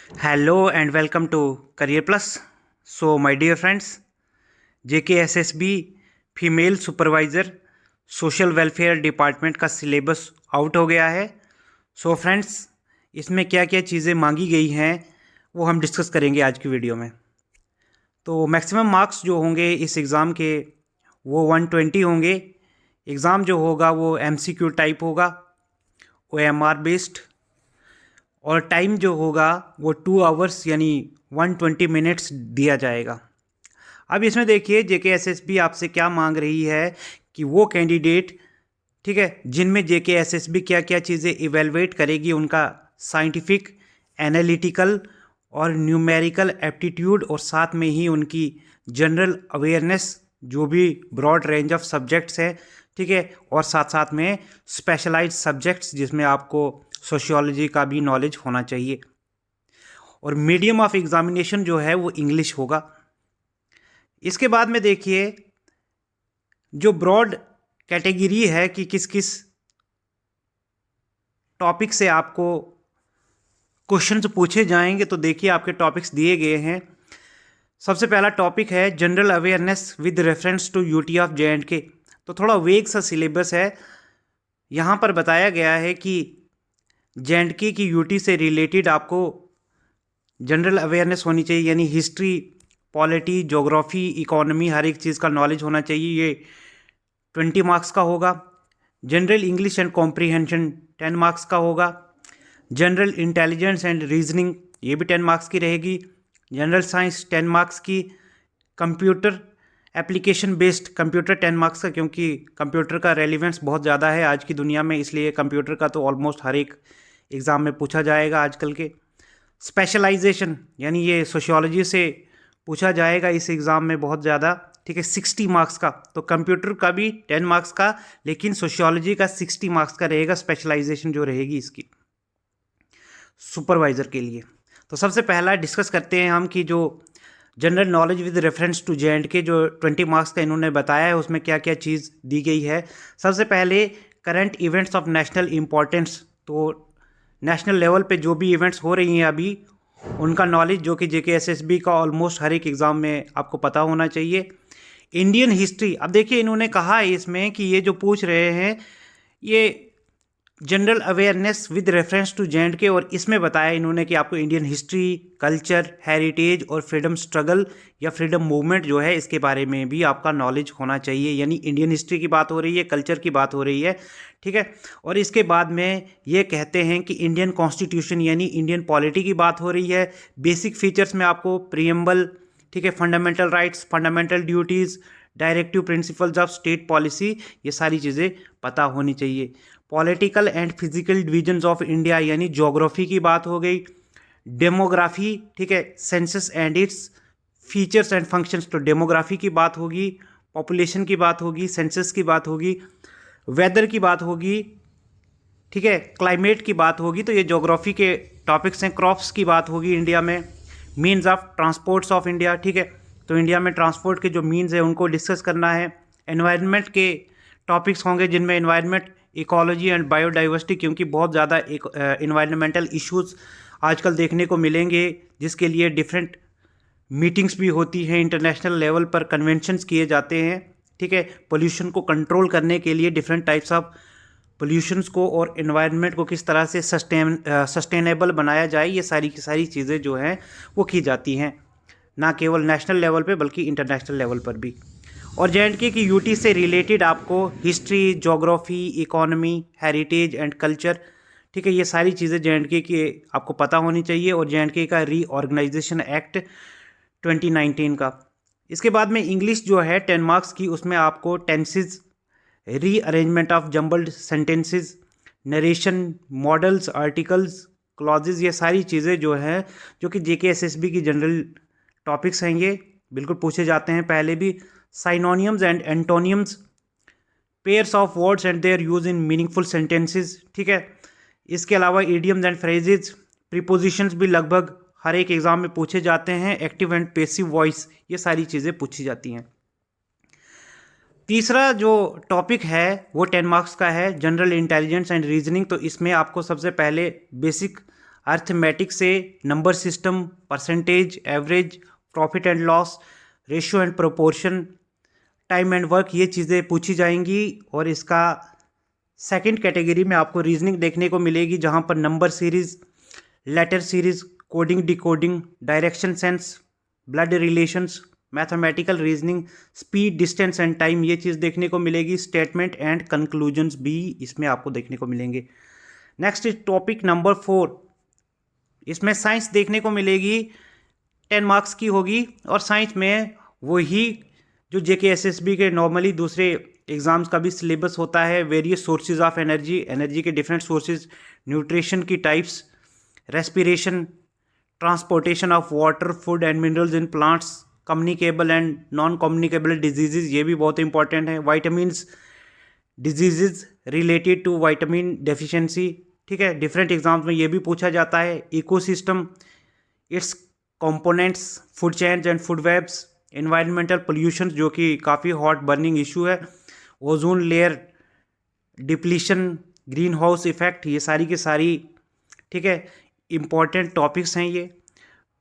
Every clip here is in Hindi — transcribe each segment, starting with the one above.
Hello and welcome to Career Plus. So, my dear friends, JKSSB female supervisor social welfare department का सिलेबस आउट हो गया है। सो फ्रेंड्स, इसमें क्या क्या चीज़ें मांगी गई हैं वो हम डिस्कस करेंगे आज की वीडियो में। तो मैक्सिमम मार्क्स जो होंगे इस एग्ज़ाम के वो 120 होंगे। एग्ज़ाम जो होगा वो MCQ टाइप होगा, OMR बेस्ड, और टाइम जो होगा वो 2 आवर्स यानी 120 मिनट्स दिया जाएगा। अब इसमें देखिए JKSSB आपसे क्या मांग रही है कि वो कैंडिडेट, ठीक है, जिनमें JKSSB क्या क्या चीज़ें इवेलुएट करेगी, उनका साइंटिफिक, एनालिटिकल और न्यूमेरिकल एप्टीट्यूड, और साथ में ही उनकी जनरल अवेयरनेस, जो भी ब्रॉड रेंज ऑफ सब्जेक्ट्स हैं, ठीक है, और साथ साथ में स्पेशलाइज्ड सब्जेक्ट्स जिसमें आपको सोशियोलॉजी का भी नॉलेज होना चाहिए। और मीडियम ऑफ एग्जामिनेशन जो है वो इंग्लिश होगा। इसके बाद में देखिए जो ब्रॉड कैटेगरी है कि किस किस टॉपिक से आपको क्वेश्चंस पूछे जाएंगे, तो देखिए आपके टॉपिक्स दिए गए हैं। सबसे पहला टॉपिक है general awareness with reference to UT of JNK। तो थोड़ा वेग सा सिलेबस है। यहाँ पर बताया गया है कि JNK की यूटी से रिलेटेड आपको जनरल अवेयरनेस होनी चाहिए, यानी हिस्ट्री, पॉलिटी, ज्योग्राफी, इकोनॉमी, हर एक चीज़ का नॉलेज होना चाहिए। ये 20 मार्क्स का होगा। General English and comprehension 10 marks का होगा। जनरल इंटेलिजेंस एंड रीजनिंग ये भी 10 मार्क्स की रहेगी। जनरल साइंस 10 मार्क्स की। Computer application based computer 10 marks का, क्योंकि कंप्यूटर का रेलिवेंस बहुत ज़्यादा है आज की दुनिया में, इसलिए कंप्यूटर का तो ऑलमोस्ट हर एक एग्ज़ाम में पूछा जाएगा आजकल के। स्पेशलाइजेशन यानी ये सोशियोलॉजी से पूछा जाएगा इस एग्ज़ाम में बहुत ज़्यादा, ठीक है, 60 मार्क्स का। तो कंप्यूटर का भी 10 मार्क्स का, लेकिन सोशियोलॉजी का 60 मार्क्स का रहेगा स्पेशलाइजेशन जो रहेगी इसकी सुपरवाइज़र के लिए। तो सबसे पहला डिस्कस करते हैं हम कि जो general knowledge with reference to JNK जो 20 मार्क्स का इन्होंने बताया है उसमें क्या क्या चीज़ दी गई है। सबसे पहले current events of national importance. तो नेशनल लेवल पे जो भी इवेंट्स हो रही हैं अभी, उनका नॉलेज जो कि JKSSB का ऑलमोस्ट हर एक एग्ज़ाम में आपको पता होना चाहिए। इंडियन हिस्ट्री, अब देखिए इन्होंने कहा है इसमें कि ये जो पूछ रहे हैं ये general awareness with reference to JNK, और इसमें बताया इन्होंने कि आपको इंडियन हिस्ट्री, कल्चर, हेरिटेज और फ्रीडम स्ट्रगल या फ्रीडम मूवमेंट जो है इसके बारे में भी आपका नॉलेज होना चाहिए। यानी इंडियन हिस्ट्री की बात हो रही है, कल्चर की बात हो रही है, ठीक है। और इसके बाद में ये कहते हैं कि इंडियन कॉन्स्टिट्यूशन यानी इंडियन पॉलिटी की बात हो रही है। बेसिक फीचर्स में आपको प्रीएम्बल, ठीक है, fundamental rights, fundamental duties, directive principles of state policy, ये सारी चीज़ें पता होनी चाहिए। Political and physical divisions of India यानी ज्योग्राफी की बात हो गई। डेमोग्राफी, ठीक है, census and its features and functions, तो डेमोग्राफी की बात होगी, पॉपुलेशन की बात होगी, सेंसस की बात होगी, वेदर की बात होगी, ठीक है, क्लाइमेट की बात होगी। तो ये ज्योग्राफी के टॉपिक्स हैं। क्रॉप्स की बात होगी इंडिया में। Means of transports of India, ठीक है, तो इंडिया में ट्रांसपोर्ट के जो मीन्स है उनको डिस्कस करना है। एनवायरनमेंट के टॉपिक्स होंगे जिनमें एनवायरनमेंट, इकोलॉजी एंड बायोडाइवर्सिटी, क्योंकि बहुत ज़्यादा एक इन्वायरमेंटल इश्यूज आजकल देखने को मिलेंगे, जिसके लिए डिफरेंट मीटिंग्स भी होती हैं, इंटरनेशनल लेवल पर कन्वेंशंस किए जाते हैं, ठीक है, पोल्यूशन को कंट्रोल करने के लिए डिफरेंट टाइप्स ऑफ पोल्यूशंस को और एनवायरनमेंट को किस तरह से सस्टेनेबल बनाया जाए, ये सारी की सारी चीज़ें जो हैं वो की जाती हैं, ना केवल नेशनल लेवल पे बल्कि इंटरनेशनल लेवल पर भी। और JNK की यूटी से रिलेटेड आपको history, geography, economy, heritage and culture, ठीक है, ये सारी चीज़ें JNK की आपको पता होनी चाहिए। और JNK का रीऑर्गेनाइजेशन एक्ट 2019 का। इसके बाद में इंग्लिश जो है 10 मार्क्स की, उसमें आपको tenses, rearrangement of jumbled sentences, narration, models, articles, clauses, ये सारी चीज़ें जो हैं जो कि JKSSB की जनरल टॉपिक्स हैं, ये बिल्कुल पूछे जाते हैं पहले भी। Synonyms and antonyms, pairs of words and their use in meaningful sentences, ठीक है। इसके अलावा इडियम्स एंड फ्रेजेज, प्रीपोजिशंस भी लगभग हर एक एग्जाम में पूछे जाते हैं। एक्टिव एंड पैसिव वॉइस, ये सारी चीज़ें पूछी जाती हैं। तीसरा जो टॉपिक है वो 10 मार्क्स का है, जनरल इंटेलिजेंस एंड रीजनिंग। तो इसमें आपको सबसे पहले बेसिक अर्थमेटिक से number system, percentage, average, profit and loss, ratio and proportion, time and work, ये चीज़ें पूछी जाएंगी। और इसका सेकंड कैटेगरी में आपको रीजनिंग देखने को मिलेगी, जहाँ पर number series, letter series, coding decoding, direction sense, blood relations, mathematical reasoning, speed, distance and time, ये चीज़ देखने को मिलेगी। स्टेटमेंट एंड कंक्लूजन्स भी इसमें आपको देखने को मिलेंगे। नेक्स्ट इज टॉपिक नंबर 4, इसमें साइंस देखने को मिलेगी, 10 मार्क्स की होगी। और साइंस में वही जो JKSSB के नॉर्मली दूसरे एग्जाम्स का भी सिलेबस होता है। Various sources of energy, energy के डिफरेंट सोर्सेज, न्यूट्रिशन की types, respiration, transportation of water, food and minerals in plants, communicable and non communicable diseases, ये भी बहुत इंपॉर्टेंट है। Vitamins, diseases related to vitamin deficiency, ठीक है, डिफरेंट एग्जाम्स में ये भी पूछा जाता है। Ecosystem, its components, food chains and food webs, environmental pollution जो कि काफ़ी हॉट बर्निंग इशू है, ozone layer depletion, green house effect, ये सारी की सारी, ठीक है, इम्पॉर्टेंट टॉपिक्स हैं ये।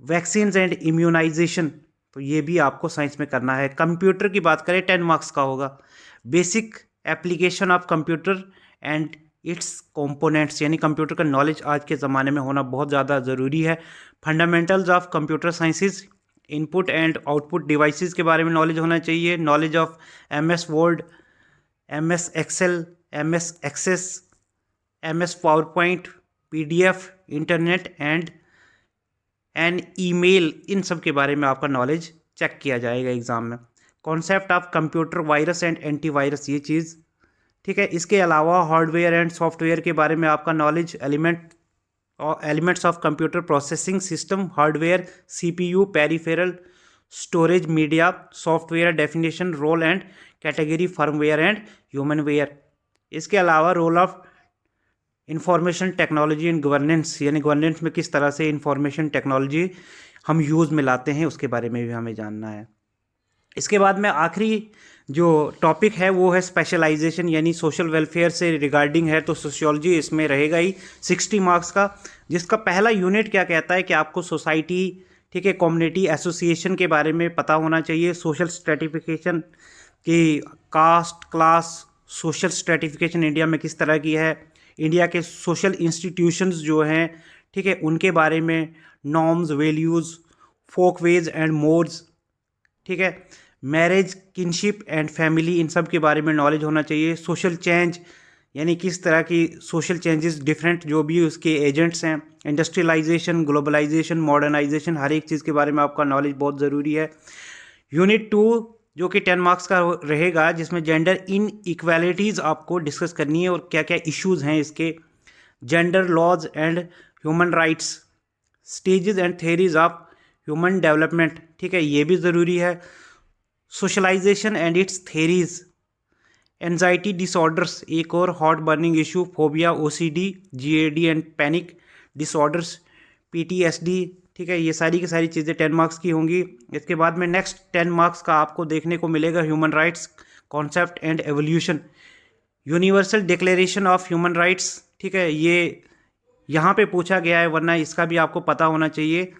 वैक्सीन्स एंड इम्यूनाइजेशन, तो ये भी आपको साइंस में करना है। कंप्यूटर की बात करें 10 मार्क्स का होगा। Basic application of computer and its components, यानी कंप्यूटर का नॉलेज आज के ज़माने में होना बहुत ज़्यादा ज़रूरी है। Fundamentals of computer sciences, input and output devices के बारे में नॉलेज होना चाहिए। Knowledge of MS word, MS Excel, MS Access, MS PowerPoint, PDF, internet and email, इन सब के बारे में आपका नॉलेज चेक किया जाएगा एग्ज़ाम में। Concept of computer virus and antivirus, ये चीज़, ठीक है। इसके अलावा हार्डवेयर एंड सॉफ्टवेयर के बारे में आपका knowledge, elements of computer processing system, hardware, CPU, peripheral, storage, media, software definition, role and category, firmware and humanware. इसके अलावा role of information technology and governance, यानी गवर्नेंस में किस तरह से इंफॉर्मेशन टेक्नोलॉजी हम यूज़ में लाते हैं, उसके बारे में भी हमें जानना है। इसके बाद में आखिरी जो टॉपिक है वो है स्पेशलाइजेशन, यानी सोशल वेलफेयर से रिगार्डिंग है, तो सोशियोलॉजी इसमें रहेगा ही 60 मार्क्स का, जिसका पहला यूनिट क्या कहता है कि आपको सोसाइटी, ठीक है, कम्युनिटी, एसोसिएशन के बारे में पता होना चाहिए। सोशल स्ट्रेटिफिकेशन की, caste, class, social stratification India में किस तरह की है, इंडिया के सोशल इंस्टीट्यूशंस जो हैं, ठीक है, उनके बारे में, norms, values, folk ways and modes, ठीक है, मैरिज, किनशिप एंड फैमिली, इन सब के बारे में नॉलेज होना चाहिए। सोशल चेंज, यानी किस तरह की सोशल चेंजेस, डिफरेंट जो भी उसके एजेंट्स हैं, इंडस्ट्रियलाइजेशन, ग्लोबलाइजेशन, मॉडर्नाइजेशन, हर एक चीज़ के बारे में आपका नॉलेज बहुत ज़रूरी है। यूनिट 2 जो कि 10 मार्क्स का रहेगा, जिसमें जेंडर इन इक्वालिटीज़ आपको डिस्कस करनी है और क्या क्या इश्यूज़ हैं इसके, gender laws and human rights, stages and theories of human development, ठीक है, ये भी ज़रूरी है। Socialization and its theories, anxiety disorders, एक और hot burning issue, phobia, OCD, GAD and panic disorders, PTSD, ठीक है, ये सारी की सारी चीज़ें 10 मार्क्स की होंगी। इसके बाद में नेक्स्ट 10 मार्क्स का आपको देखने को मिलेगा human rights concept and evolution, universal declaration of human rights, ठीक है, ये यहाँ पे पूछा गया है, वरना इसका भी आपको पता होना चाहिए,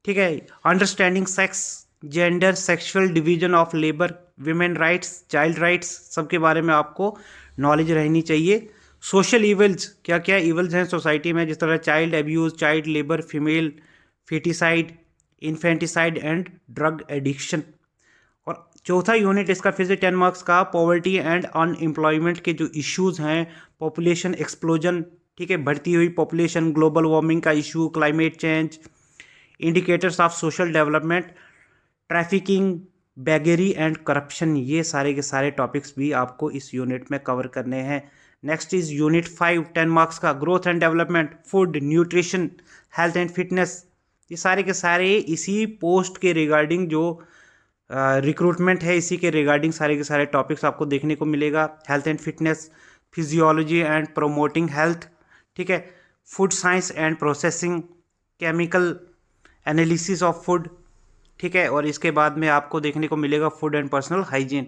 ठीक है। Understanding sex, gender, sexual division of labour, women rights, child rights, सबके बारे में आपको नॉलेज रहनी चाहिए। सोशल इवल्स, क्या क्या इवल्स हैं सोसाइटी में, जिस तरह child abuse, child labour, female foeticide, infanticide and drug addiction. और चौथा यूनिट इसका फिर से 10 मार्क्स का, पॉवर्टी एंड अनएम्प्लॉयमेंट के जो इश्यूज़ हैं, पॉपुलेशन एक्सप्लोजन, ठीक है, बढ़ती हुई पॉपुलेशन, ग्लोबल वार्मिंग का issue, climate change, indicators of social development, trafficking, beggary and corruption, ये सारे के सारे टॉपिक्स भी आपको इस यूनिट में कवर करने हैं। नेक्स्ट इज यूनिट 5 10 मार्क्स का, growth and development, food, nutrition, health and fitness, ये सारे के सारे इसी पोस्ट के रिगार्डिंग जो रिक्रूटमेंट है, इसी के रिगार्डिंग सारे के सारे टॉपिक्स आपको देखने को मिलेगा। Health and fitness, physiology and promoting health, ठीक है, food science and processing, chemical analysis of food, ठीक है, और इसके बाद में आपको देखने को मिलेगा food and personal hygiene.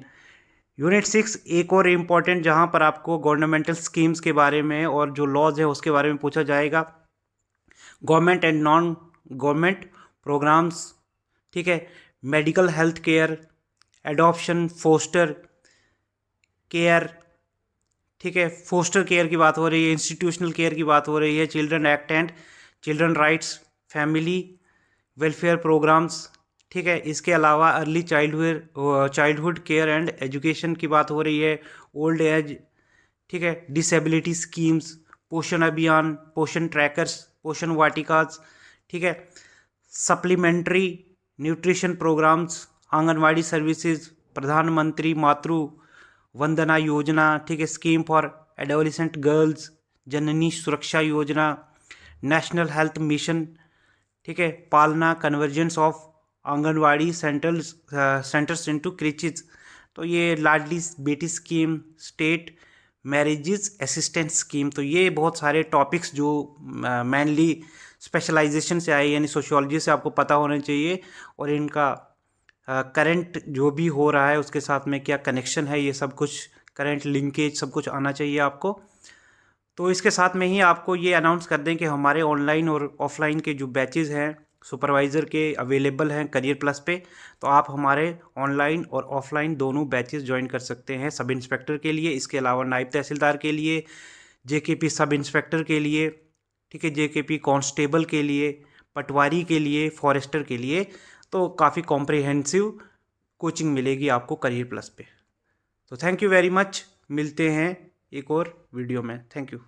Unit 6 एक और इम्पॉर्टेंट, जहाँ पर आपको गवर्नमेंटल स्कीम्स के बारे में और जो लॉज है उसके बारे में पूछा जाएगा। Government and non government programs, ठीक है, medical health care, adoption, foster care, ठीक है, फोस्टर केयर की बात हो रही है, इंस्टीट्यूशनल केयर की बात हो रही है, children act and children rights, family welfare programs, ठीक है। इसके अलावा early childhood care and education की बात हो रही है, ओल्ड एज, ठीक है, डिसेबिलिटी स्कीम्स, पोषण अभियान, पोषण ट्रैकर्स, पोषण वाटिकाज, ठीक है, supplementary nutrition programmes, anganwadi services, Pradhanmantri Matru Vandana Yojana, ठीक है, scheme for adolescent girls, Janani Suraksha Yojana, national health mission, ठीक है, Palna, convergence of anganwadi centres into creches, तो ये Ladli Beti scheme, state marriages assistance scheme. तो ये बहुत सारे टॉपिक्स जो मेनली स्पेशलाइजेशन से आए, यानी सोशियोलॉजी से आपको पता होना चाहिए, और इनका करंट जो भी हो रहा है उसके साथ में क्या कनेक्शन है, ये सब कुछ करंट लिंकेज सब कुछ आना चाहिए आपको। तो इसके साथ में ही आपको ये अनाउंस कर दें कि हमारे ऑनलाइन और ऑफलाइन के जो बैचेज़ हैं सुपरवाइज़र के अवेलेबल हैं करियर प्लस पे, तो आप हमारे ऑनलाइन और ऑफलाइन दोनों बैचेज़ ज्वाइन कर सकते हैं सब इंस्पेक्टर के लिए, इसके अलावा नायब तहसीलदार के लिए, जेकेपी सब इंस्पेक्टर के लिए, ठीक है, जेकेपी कांस्टेबल के लिए, पटवारी के लिए, फॉरेस्टर के लिए। तो काफ़ी कॉम्प्रिहेंसिव कोचिंग मिलेगी आपको करियर प्लस पे। तो थैंक यू वेरी मच, मिलते हैं एक और वीडियो में। Thank you.